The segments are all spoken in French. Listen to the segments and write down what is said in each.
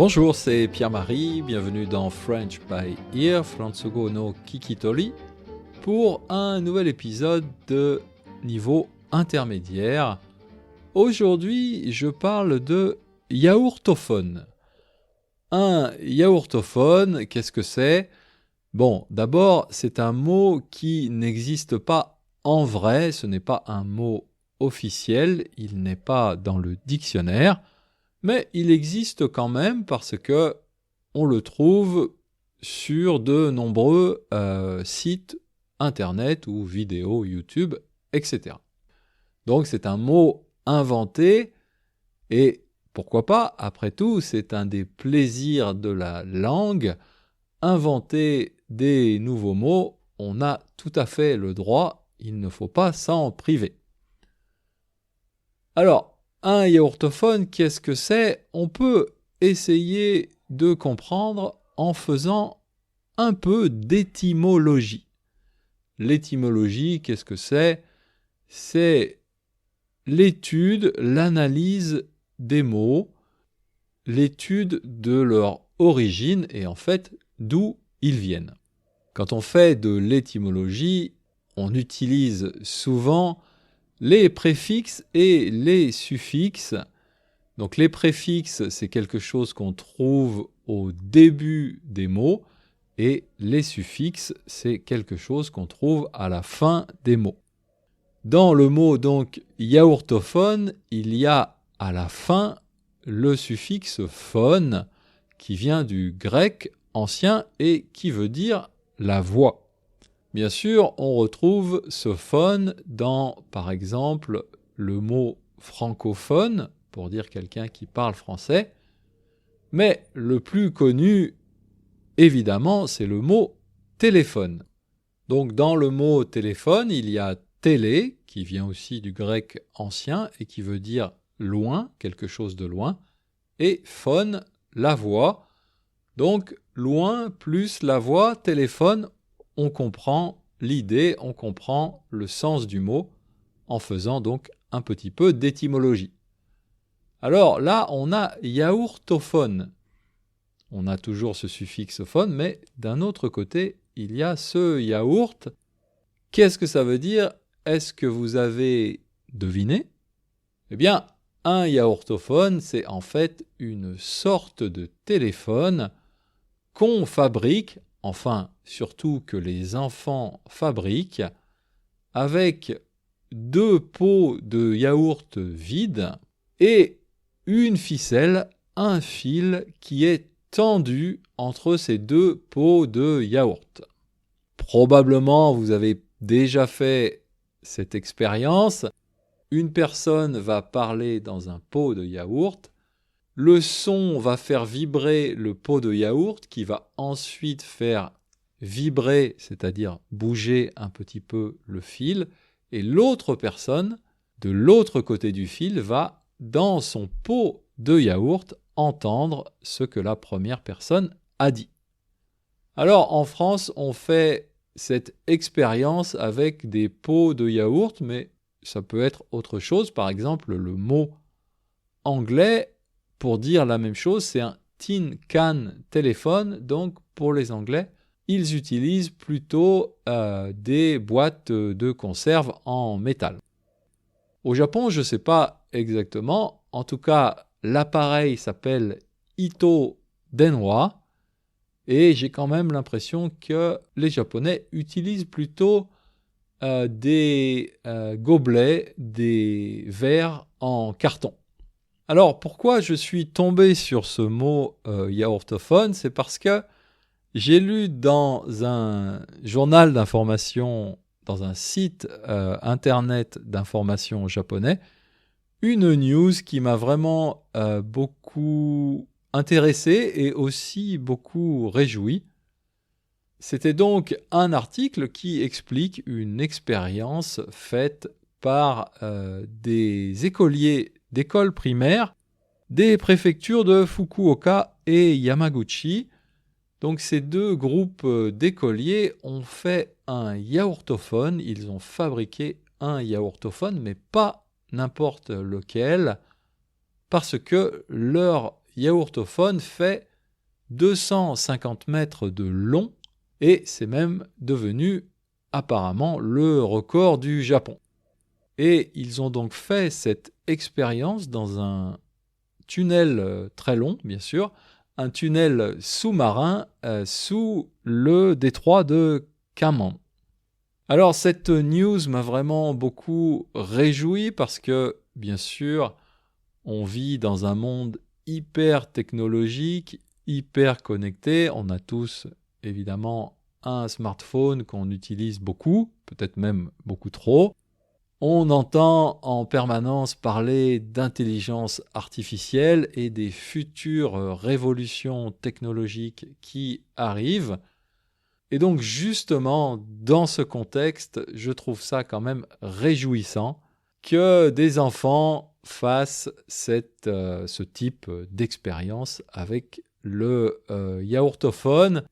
Bonjour, c'est Pierre-Marie, bienvenue dans French by Ear, Fransugo no Kikitori, pour un nouvel épisode de niveau intermédiaire. Aujourd'hui, je parle de yaourtophone. Un yaourtophone, qu'est-ce que c'est ? Bon, d'abord, c'est un mot qui n'existe pas en vrai, ce n'est pas un mot officiel, il n'est pas dans le dictionnaire, mais il existe quand même parce que on le trouve sur de nombreux sites internet ou vidéos YouTube, etc. Donc c'est un mot inventé et pourquoi pas, après tout, c'est un des plaisirs de la langue. Inventer des nouveaux mots, on a tout à fait le droit, il ne faut pas s'en priver. Alors, un yaourtophone, qu'est-ce que c'est ? On peut essayer de comprendre en faisant un peu d'étymologie. L'étymologie, qu'est-ce que c'est ? C'est l'étude, l'analyse des mots, l'étude de leur origine et en fait d'où ils viennent. Quand on fait de l'étymologie, on utilise souvent les préfixes et les suffixes. Donc les préfixes, c'est quelque chose qu'on trouve au début des mots et les suffixes, c'est quelque chose qu'on trouve à la fin des mots. Dans le mot donc yaourtophone, il y a à la fin le suffixe phone qui vient du grec ancien et qui veut dire la voix. Bien sûr, on retrouve ce phone dans, par exemple, le mot francophone, pour dire quelqu'un qui parle français, mais le plus connu, évidemment, c'est le mot téléphone. Donc dans le mot téléphone, il y a télé, qui vient aussi du grec ancien et qui veut dire loin, quelque chose de loin, et phone, la voix. Donc loin plus la voix, téléphone, on comprend l'idée, on comprend le sens du mot en faisant donc un petit peu d'étymologie. Alors là, on a yaourtophone. On a toujours ce suffixe phone, mais d'un autre côté, il y a ce yaourt. Qu'est-ce que ça veut dire ? Est-ce que vous avez deviné ? Eh bien, un yaourtophone, c'est en fait une sorte de téléphone qu'on fabrique, enfin surtout que les enfants fabriquent, avec 2 pots de yaourt vides et une ficelle, un fil qui est tendu entre ces 2 pots de yaourt. Probablement vous avez déjà fait cette expérience. Une personne va parler dans un pot de yaourt. Le son va faire vibrer le pot de yaourt qui va ensuite faire vibrer, c'est-à-dire bouger un petit peu le fil. Et l'autre personne, de l'autre côté du fil, va, dans son pot de yaourt, entendre ce que la première personne a dit. Alors en France, on fait cette expérience avec des pots de yaourt, mais ça peut être autre chose. Par exemple, le mot anglais pour dire la même chose, c'est un tin can téléphone. Donc pour les Anglais, ils utilisent plutôt des boîtes de conserve en métal. Au Japon, je ne sais pas exactement. En tout cas, l'appareil s'appelle Ito Denwa. Et j'ai quand même l'impression que les Japonais utilisent plutôt des gobelets, des verres en carton. Alors, pourquoi je suis tombé sur ce mot yaourtophone ? C'est parce que j'ai lu dans un journal d'information, dans un site internet d'information japonais, une news qui m'a vraiment beaucoup intéressé et aussi beaucoup réjoui. C'était donc un article qui explique une expérience faite par des écoliers d'écoles primaires des préfectures de Fukuoka et Yamaguchi. Donc ces 2 groupes d'écoliers ont fait un yaourtophone, ils ont fabriqué un yaourtophone, mais pas n'importe lequel, parce que leur yaourtophone fait 250 mètres de long et c'est même devenu apparemment le record du Japon. Et ils ont donc fait cette expérience dans un tunnel très long, bien sûr, un tunnel sous-marin sous le détroit de Khammam. Alors cette news m'a vraiment beaucoup réjoui parce que, bien sûr, on vit dans un monde hyper technologique, hyper connecté. On a tous, évidemment, un smartphone qu'on utilise beaucoup, peut-être même beaucoup trop. On entend en permanence parler d'intelligence artificielle et des futures révolutions technologiques qui arrivent. Et donc justement, dans ce contexte, je trouve ça quand même réjouissant que des enfants fassent ce type d'expérience avec le yaourtophone.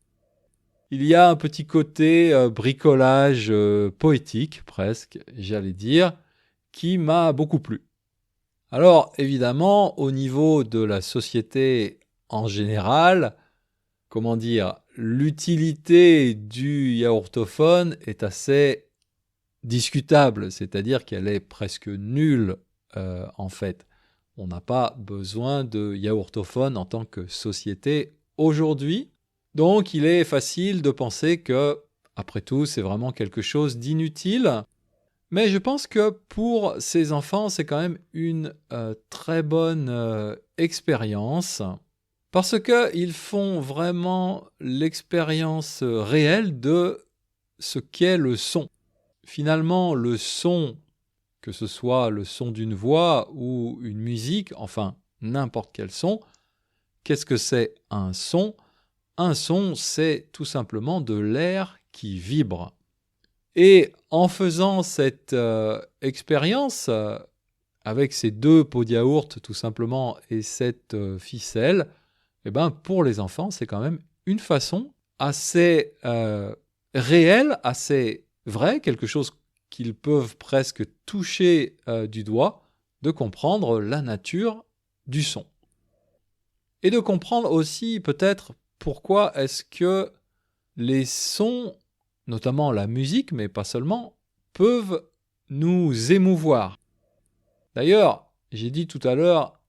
Il y a un petit côté bricolage poétique, presque, j'allais dire, qui m'a beaucoup plu. Alors, évidemment, au niveau de la société en général, comment dire, l'utilité du yaourtophone est assez discutable, c'est-à-dire qu'elle est presque nulle en fait. On n'a pas besoin de yaourtophone en tant que société aujourd'hui. Donc il est facile de penser que, après tout, c'est vraiment quelque chose d'inutile. Mais je pense que pour ces enfants, c'est quand même une très bonne expérience. Parce qu'ils font vraiment l'expérience réelle de ce qu'est le son. Finalement, le son, que ce soit le son d'une voix ou une musique, enfin n'importe quel son, qu'est-ce que c'est un son ? Un son, c'est tout simplement de l'air qui vibre. Et en faisant cette expérience, avec ces 2 pots de yaourt tout simplement et cette ficelle, eh ben, pour les enfants, c'est quand même une façon assez réelle, assez vraie, quelque chose qu'ils peuvent presque toucher du doigt, de comprendre la nature du son. Et de comprendre aussi peut-être pourquoi est-ce que les sons, notamment la musique, mais pas seulement, peuvent nous émouvoir. D'ailleurs, j'ai dit tout à l'heure,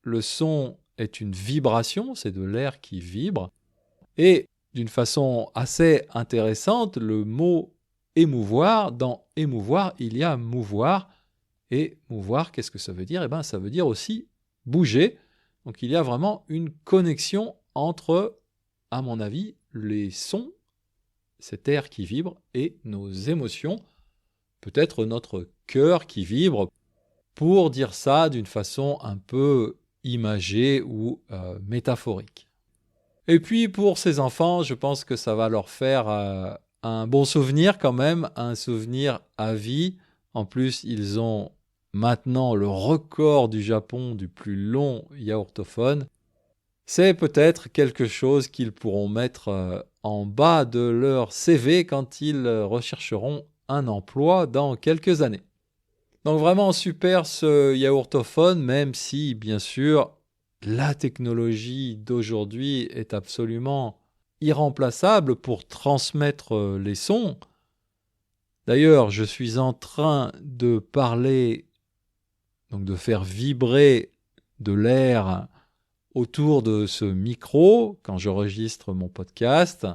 le son est une vibration, c'est de l'air qui vibre. Et d'une façon assez intéressante, le mot émouvoir, dans émouvoir, il y a mouvoir. Et mouvoir, qu'est-ce que ça veut dire ? Eh bien, ça veut dire aussi bouger. Donc il y a vraiment une connexion entre, à mon avis, les sons, cet air qui vibre, et nos émotions, peut-être notre cœur qui vibre, pour dire ça d'une façon un peu imagée ou métaphorique. Et puis pour ces enfants, je pense que ça va leur faire un bon souvenir quand même, un souvenir à vie. En plus, ils ont maintenant le record du Japon du plus long yaourtophone. C'est peut-être quelque chose qu'ils pourront mettre en bas de leur CV quand ils rechercheront un emploi dans quelques années. Donc vraiment super ce yaourtophone, même si bien sûr la technologie d'aujourd'hui est absolument irremplaçable pour transmettre les sons. D'ailleurs, je suis en train de parler, donc de faire vibrer de l'air autour de ce micro quand j'enregistre mon podcast.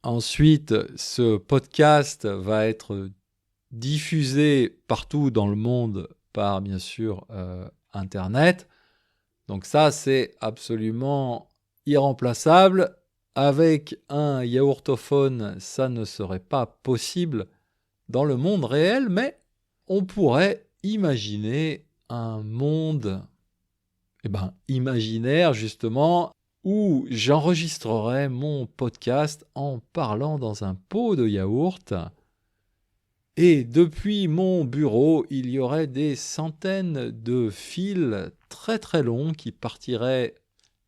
Ensuite, ce podcast va être diffusé partout dans le monde par, bien sûr, Internet. Donc ça, c'est absolument irremplaçable. Avec un yaourtophone, ça ne serait pas possible dans le monde réel, mais on pourrait imaginer un monde imaginaire, justement, où j'enregistrerais mon podcast en parlant dans un pot de yaourt. Et depuis mon bureau, il y aurait des centaines de fils très très longs qui partiraient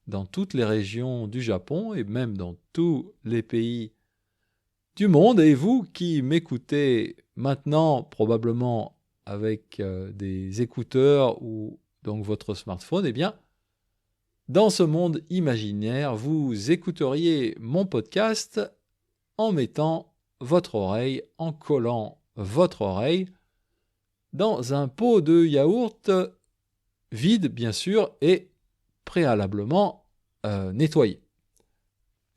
dans toutes les régions du Japon et même dans tous les pays du monde. Et vous qui m'écoutez maintenant, probablement avec des écouteurs ou donc votre smartphone, eh bien, Dans ce monde imaginaire, vous écouteriez mon podcast en mettant votre oreille, en collant votre oreille dans un pot de yaourt vide, bien sûr, et préalablement nettoyé.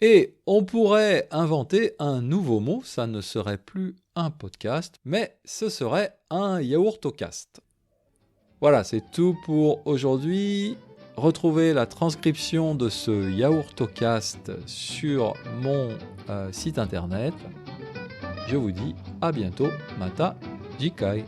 Et on pourrait inventer un nouveau mot, ça ne serait plus un podcast, mais ce serait un yaourtocast. Voilà, c'est tout pour aujourd'hui. Retrouvez la transcription de ce yaourtocast sur mon site internet. Je vous dis à bientôt, Mata Jikai.